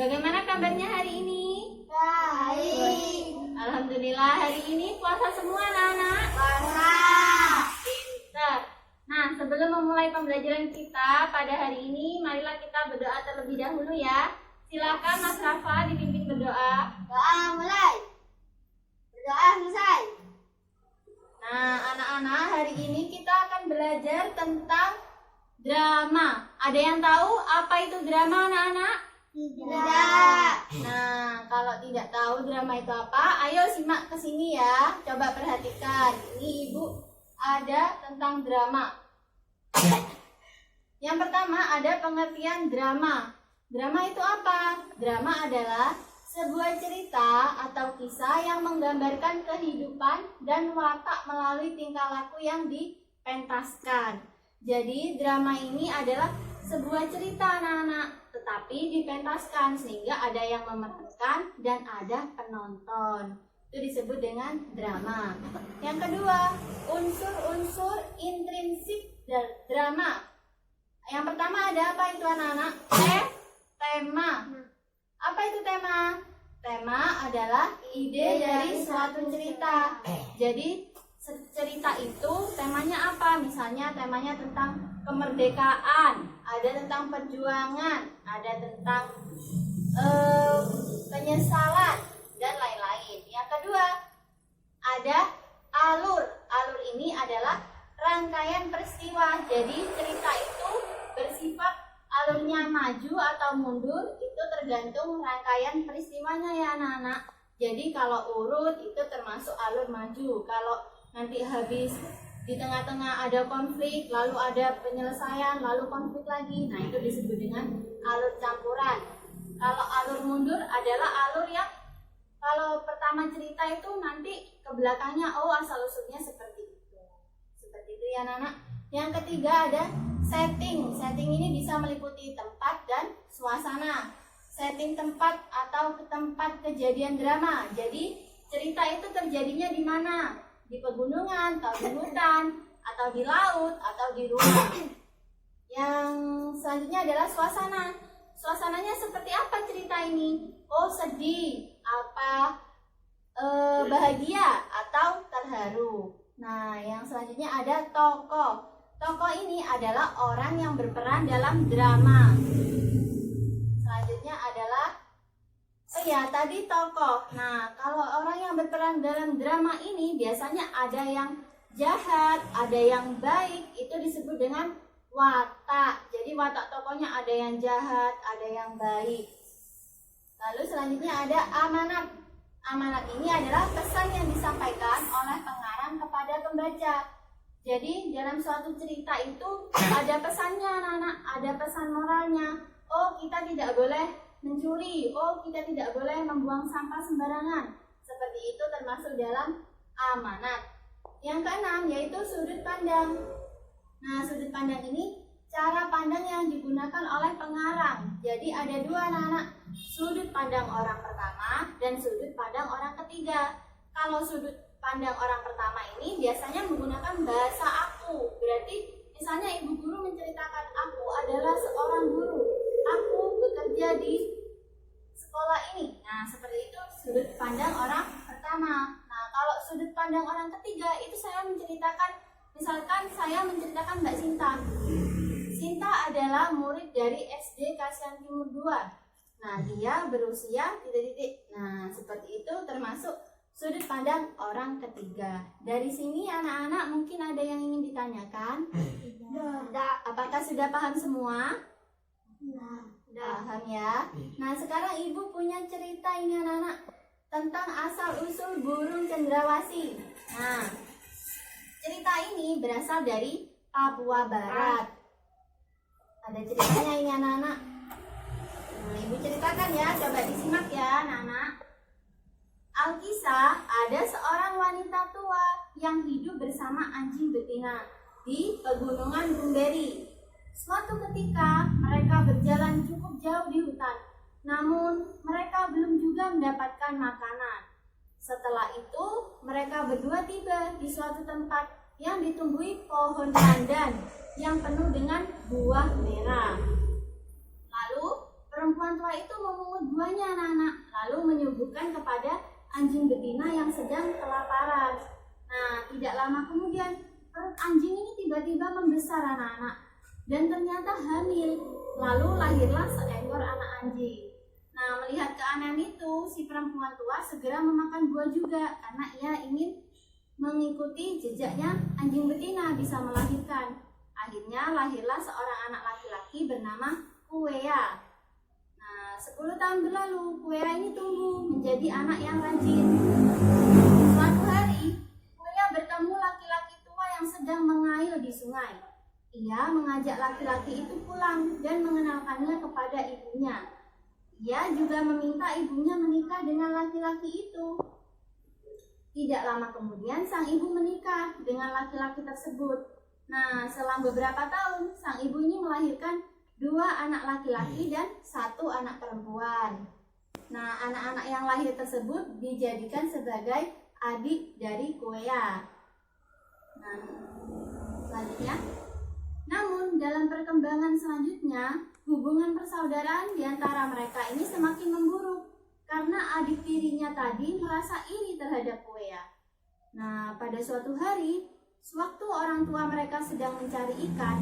Bagaimana kabarnya hari ini? Baik. Alhamdulillah, hari ini puasa semua anak-anak? Puasa. Pintar. Nah, sebelum memulai pembelajaran kita pada hari ini, marilah kita berdoa terlebih dahulu ya. Silakan Mas Rafa dipimpin berdoa. Doa mulai. Berdoa selesai. Nah, anak-anak, hari ini kita akan belajar tentang drama. Ada yang tahu apa itu drama, anak-anak? Tidak. Nah, kalau tidak tahu drama itu apa, ayo simak ke sini ya. Coba perhatikan. Ini Ibu ada tentang drama. Yang pertama ada pengertian drama. Drama itu apa? Drama adalah sebuah cerita atau kisah yang menggambarkan kehidupan dan watak melalui tingkah laku yang dipentaskan. Jadi drama ini adalah sebuah cerita anak-anak, tetapi dipentaskan sehingga ada yang memerankan dan ada penonton. Itu disebut dengan drama. Yang kedua, unsur-unsur intrinsik drama. Yang pertama ada apa itu anak-anak? Tema. Apa itu tema? Tema adalah ide dari suatu cerita. Jadi cerita itu temanya apa? Misalnya temanya tentang kemerdekaan, ada tentang perjuangan, ada tentang penyesalan dan lain-lain. Yang kedua, ada alur. Alur ini adalah rangkaian peristiwa. Jadi cerita itu bersifat alurnya maju atau mundur, itu tergantung rangkaian peristiwanya ya anak-anak. Jadi kalau urut itu termasuk alur maju. Kalau nanti habis di tengah-tengah ada konflik, lalu ada penyelesaian, lalu konflik lagi. Nah, itu disebut dengan alur campuran. Kalau alur mundur adalah alur yang kalau pertama cerita itu nanti ke belakangnya, oh asal usulnya seperti itu. Seperti itu ya anak-anak. Yang ketiga ada setting. Setting ini bisa meliputi tempat dan suasana. Setting tempat atau tempat kejadian drama. Jadi cerita itu terjadinya di mana? Di pegunungan, atau di hutan, atau di laut, atau di rumah. Yang selanjutnya adalah suasana. Suasananya seperti apa cerita ini? Oh, sedih, apa bahagia, atau terharu. Nah, yang selanjutnya ada tokoh. Tokoh ini adalah orang yang berperan dalam drama. Selanjutnya adalah tadi tokoh. Nah, kalau orang yang berperan dalam drama ini biasanya ada yang jahat, ada yang baik, itu disebut dengan watak. Jadi watak tokohnya ada yang jahat, ada yang baik. Lalu selanjutnya ada amanat. Amanat ini adalah pesan yang disampaikan oleh pengarang kepada pembaca. Jadi dalam suatu cerita itu ada pesannya anak-anak, ada pesan moralnya. Oh, kita tidak boleh mencuri, oh kita tidak boleh membuang sampah sembarangan. Seperti itu termasuk dalam amanat. Yang keenam yaitu sudut pandang. Nah, sudut pandang ini cara pandang yang digunakan oleh pengarang. Jadi ada dua anak-anak, sudut pandang orang pertama dan sudut pandang orang ketiga. Kalau sudut pandang orang pertama ini biasanya menggunakan bahasa aku. Berarti misalnya ibu guru menceritakan, aku adalah seorang guru, aku bekerja di sekolah ini. Nah, seperti itu sudut pandang orang pertama. Nah, kalau sudut pandang orang ketiga itu saya menceritakan, misalkan saya menceritakan Mbak Sinta. Sinta adalah murid dari SD Kasihan Timur 2. Nah, dia berusia titik-titik. Nah, seperti itu termasuk sudut pandang orang ketiga. Dari sini anak-anak mungkin ada yang ingin ditanyakan? Tidak. Apakah sudah paham semua? Nah. Paham ya? Nah, sekarang ibu punya cerita ini anak-anak tentang asal-usul burung cendrawasih. Nah, cerita ini berasal dari Papua Barat. Ada ceritanya ini anak-anak. Nah, ibu ceritakan ya, coba disimak ya anak-anak. Alkisah, ada seorang wanita tua yang hidup bersama anjing betina di pegunungan Bumberi. Suatu ketika mereka berjalan cukup jauh di hutan, namun mereka belum juga mendapatkan makanan. Setelah itu mereka berdua tiba di suatu tempat yang ditumbuhi pohon pandan yang penuh dengan buah merah. Lalu perempuan tua itu memungut keduanya anak-anak, lalu menyuguhkan kepada anjing betina yang sedang kelaparan. Nah, tidak lama kemudian perut anjing ini tiba-tiba membesar anak-anak dan ternyata hamil. Lalu lahirlah seekor anak anjing. Nah, melihat keanehan itu, si perempuan tua segera memakan buah juga karena ia ingin mengikuti jejaknya anjing betina bisa melahirkan. Akhirnya lahirlah seorang anak laki-laki bernama Kuea. Nah, 10 tahun berlalu, Kuea ini tumbuh menjadi anak yang rajin. Suatu hari, Kuea bertemu laki-laki tua yang sedang mengail di sungai. Ia mengajak laki-laki itu pulang dan mengenalkannya kepada ibunya. Ia juga meminta ibunya menikah dengan laki-laki itu. Tidak lama kemudian sang ibu menikah dengan laki-laki tersebut. Nah, selang beberapa tahun sang ibu ini melahirkan 2 anak laki-laki dan 1 anak perempuan. Nah, anak-anak yang lahir tersebut dijadikan sebagai adik dari Kuea. Nah, selanjutnya. Namun, dalam perkembangan selanjutnya, hubungan persaudaraan di antara mereka ini semakin memburuk karena adik tirinya tadi merasa iri terhadap Kuea. Nah, pada suatu hari, sewaktu orang tua mereka sedang mencari ikan,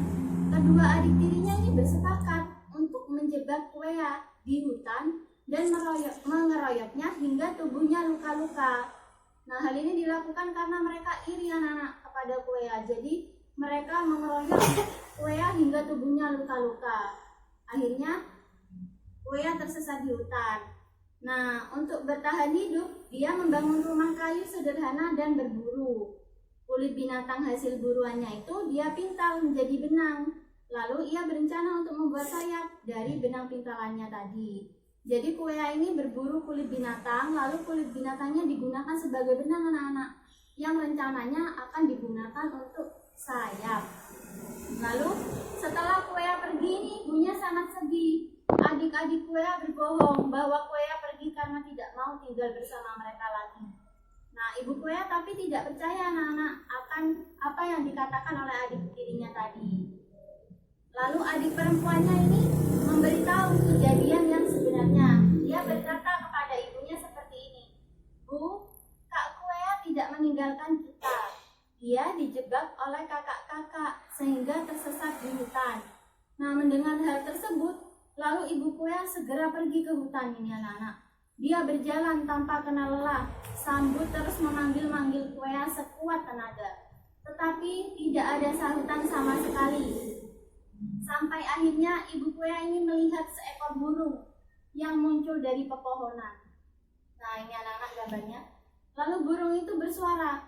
kedua adik tirinya ini bersepakat untuk menjebak Kuea di hutan dan mengeroyoknya hingga tubuhnya luka-luka. Nah, hal ini dilakukan karena mereka iri anak-anak kepada Kuea. Jadi, mereka mengeroyok Kuea hingga tubuhnya luka-luka. Akhirnya, Kuea tersesat di hutan. Nah, untuk bertahan hidup, dia membangun rumah kayu sederhana dan berburu. Kulit binatang hasil buruannya itu dia pintal menjadi benang. Lalu ia berencana untuk membuat sayap dari benang pintalannya tadi. Jadi Kuea ini berburu kulit binatang, lalu kulit binatangnya digunakan sebagai benang anak-anak yang rencananya akan digunakan untuk sayap. Lalu setelah Kuea pergi ini, ibunya sangat sedih. Adik-adik Kuea berbohong bahwa Kuea pergi karena tidak mau tinggal bersama mereka lagi. Nah, ibu Kuea tapi tidak percaya anak-anak akan apa yang dikatakan oleh adik tirinya tadi. Lalu adik perempuannya ini memberitahu kejadian yang sebenarnya. Dia berkata kepada ibunya seperti ini, "Bu, Kak Kuea tidak meninggalkan kita. Dia dijebak oleh kakak-kakak sehingga tersesat di hutan." Nah, mendengar hal tersebut, lalu ibu Kuea segera pergi ke hutan ini anak-anak. Dia berjalan tanpa kenal lelah, sambil terus memanggil-manggil Kuea sekuat tenaga. Tetapi tidak ada sahutan sama sekali. Sampai akhirnya ibu Kuea ini melihat seekor burung yang muncul dari pepohonan. Nah, ini anak-anak gambarnya. Lalu burung itu bersuara,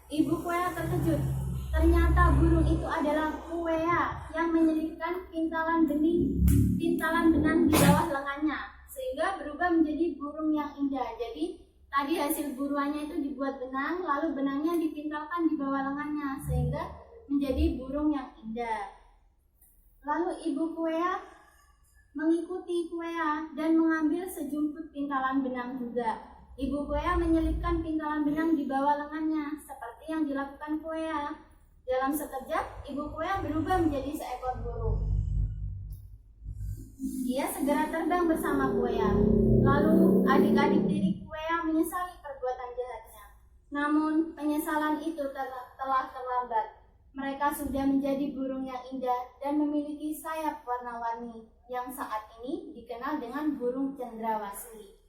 Ibu Kuea terkejut. Ternyata burung itu adalah Kuea yang menyelipkan pintalan benang di bawah lengannya sehingga berubah menjadi burung yang indah. Jadi tadi hasil buruannya itu dibuat benang, lalu benangnya dipintalkan di bawah lengannya sehingga menjadi burung yang indah. Lalu ibu Kuea mengikuti Kuea dan mengambil sejumput pintalan benang juga. Ibu Kuea menyelipkan pintalan benang di bawah lengannya seperti yang dilakukan Kuea. Dalam sekejap, ibu Kuea berubah menjadi seekor burung. Dia segera terbang bersama Kuea. Lalu adik-adik tiri Kuea menyesali perbuatan jahatnya. Namun penyesalan itu telah terlambat. Mereka sudah menjadi burung yang indah dan memiliki sayap warna-warni yang saat ini dikenal dengan burung cendrawasih.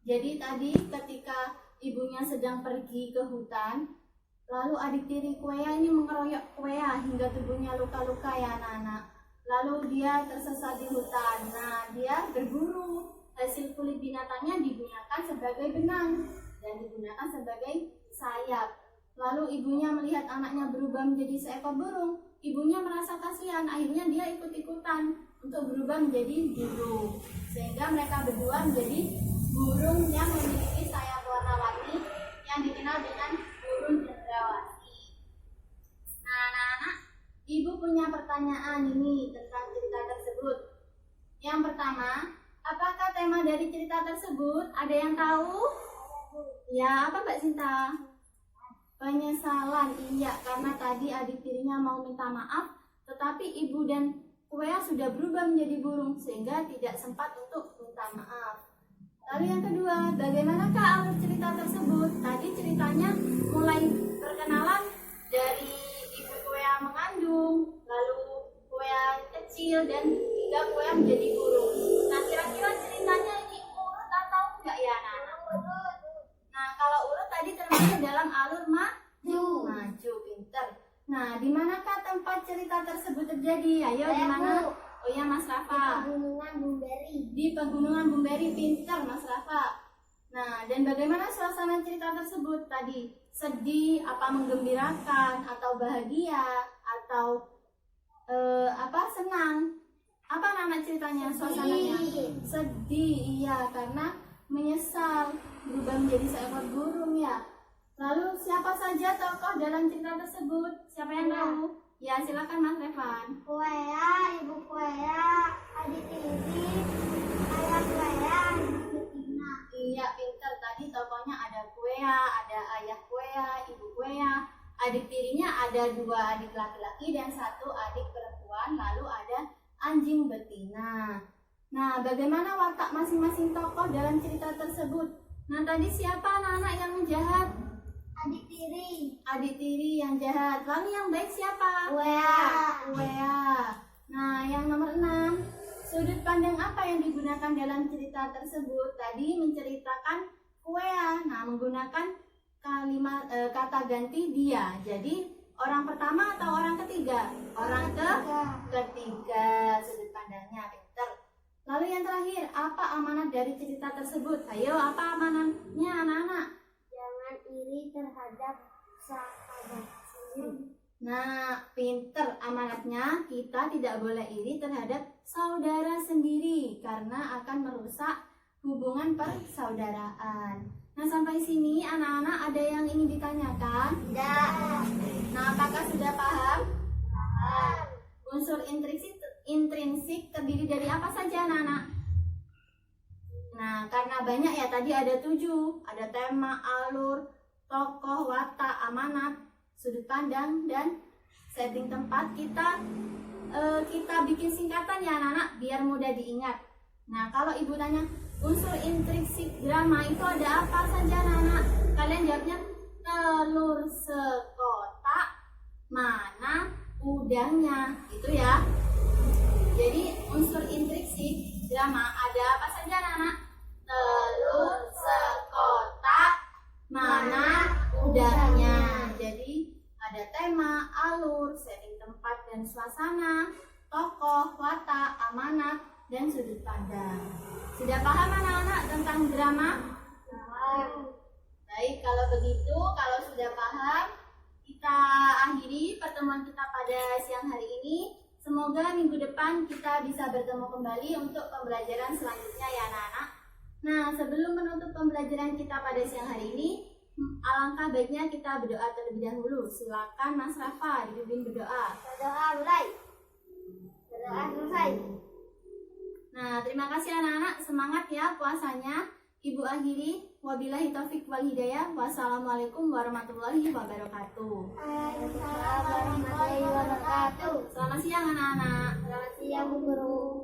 Jadi tadi ketika ibunya sedang pergi ke hutan, lalu adik tiri Kuea ini mengeroyok Kuea hingga tubuhnya luka-luka ya anak-anak. Lalu dia tersesat di hutan. Nah, dia berburu. Hasil kulit binatangnya digunakan sebagai benang dan digunakan sebagai sayap. Lalu ibunya melihat anaknya berubah menjadi seekor burung. Ibunya merasa kasihan, akhirnya dia ikut-ikutan untuk berubah menjadi burung. Sehingga mereka berdua menjadi burung yang memiliki sayap warna-warni yang dikenal dengan burung cendrawasih. Nah, anak-anak, ibu punya pertanyaan ini tentang cerita tersebut. Yang pertama, apakah tema dari cerita tersebut? Ada yang tahu? Ya, apa Mbak Sinta? Penyesalan, iya, karena tadi adik tirinya mau minta maaf, tetapi ibu dan Kuea sudah berubah menjadi burung sehingga tidak sempat untuk minta maaf. Lalu yang kedua, bagaimanakah alur cerita tersebut? Tadi ceritanya mulai perkenalan dari ibu Kuea mengandung, lalu Kuea kecil dan hingga Kuea menjadi burung. Nah, kira-kira ceritanya ini urut atau enggak ya, anak-anak? Nah, kalau urut tadi termasuk dalam alur maju, pinter. Nah, di manakah tempat cerita tersebut terjadi? Ayo, di mana? Oh ya, Mas Rafa. Pegunungan Bumberi. Di Pegunungan Bumberi, pinter Mas Rafa. Nah, dan bagaimana suasana cerita tersebut tadi? Sedih, apa menggembirakan, atau bahagia, atau senang? Apa anak ceritanya, suasananya? Sedih, iya, karena menyesal berubah menjadi seekor burung ya. Lalu siapa saja tokoh dalam cerita tersebut? Siapa yang tahu? Ya, silakan Mas Revan. Kuea, ibu Kuea, adik Titi, ayah Kuea, adik Betina. Iya, pinter. Tadi tokohnya ada Kuea, ada ayah Kuea, ibu Kuea. Adik tirinya ada 2 adik laki-laki dan 1 adik perempuan. Lalu ada anjing betina. Nah, bagaimana watak masing-masing tokoh dalam cerita tersebut? Nah, tadi siapa anak-anak yang jahat? Adik tiri. Adik tiri yang jahat. Lalu yang baik siapa? Kuea. Nah, yang nomor 6, sudut pandang apa yang digunakan dalam cerita tersebut? Tadi menceritakan Kuea. Nah, menggunakan kalimat kata ganti dia. Jadi orang pertama atau orang ketiga? Orang ketiga. Sudut pandangnya pinter. Lalu yang terakhir, apa amanat dari cerita tersebut? Ayo, apa amanatnya anak-anak? Jangan iri terhadap sahabat sendiri. Nah, pinter amanatnya, kita tidak boleh iri terhadap saudara sendiri karena akan merusak hubungan persaudaraan. Nah, sampai sini anak-anak ada yang ingin ditanyakan? Tidak. Nah, apakah sudah paham? Unsur intrinsik terdiri dari apa saja anak-anak? Nah, karena banyak ya, tadi ada 7. Ada tema, alur, tokoh, watak, amanat, sudut pandang, dan setting tempat. Kita bikin singkatan ya anak-anak biar mudah diingat. Nah, kalau ibu tanya unsur intrinsik drama itu ada apa saja anak-anak? Kalian jawabnya telur sekotak, mana udangnya, itu ya. Jadi unsur intrinsik drama ada apa saja anak-anak? Telur sekotak, mana udangnya. Jadi ada tema, alur, setting tempat dan suasana, tokoh, watak, amanat, dan sudut pandang. Sudah paham anak-anak tentang drama? Baik, kalau begitu, kalau sudah paham, kita akhiri pertemuan kita pada siang hari ini. Semoga minggu depan kita bisa bertemu kembali untuk pembelajaran selanjutnya ya anak-anak. Nah, sebelum menutup pembelajaran kita pada siang hari ini, alangkah baiknya kita berdoa terlebih dahulu. Silakan Mas Rafa dipimpin berdoa. Berdoa mulai. Berdoa selesai. Nah, terima kasih anak-anak, semangat ya puasanya. Ibu akhiri, wabillahi taufik wal hidayah. Wassalamualaikum warahmatullahi wabarakatuh. Waalaikumsalam warahmatullahi wabarakatuh. Selamat siang anak-anak. Selamat siang Bu Guru.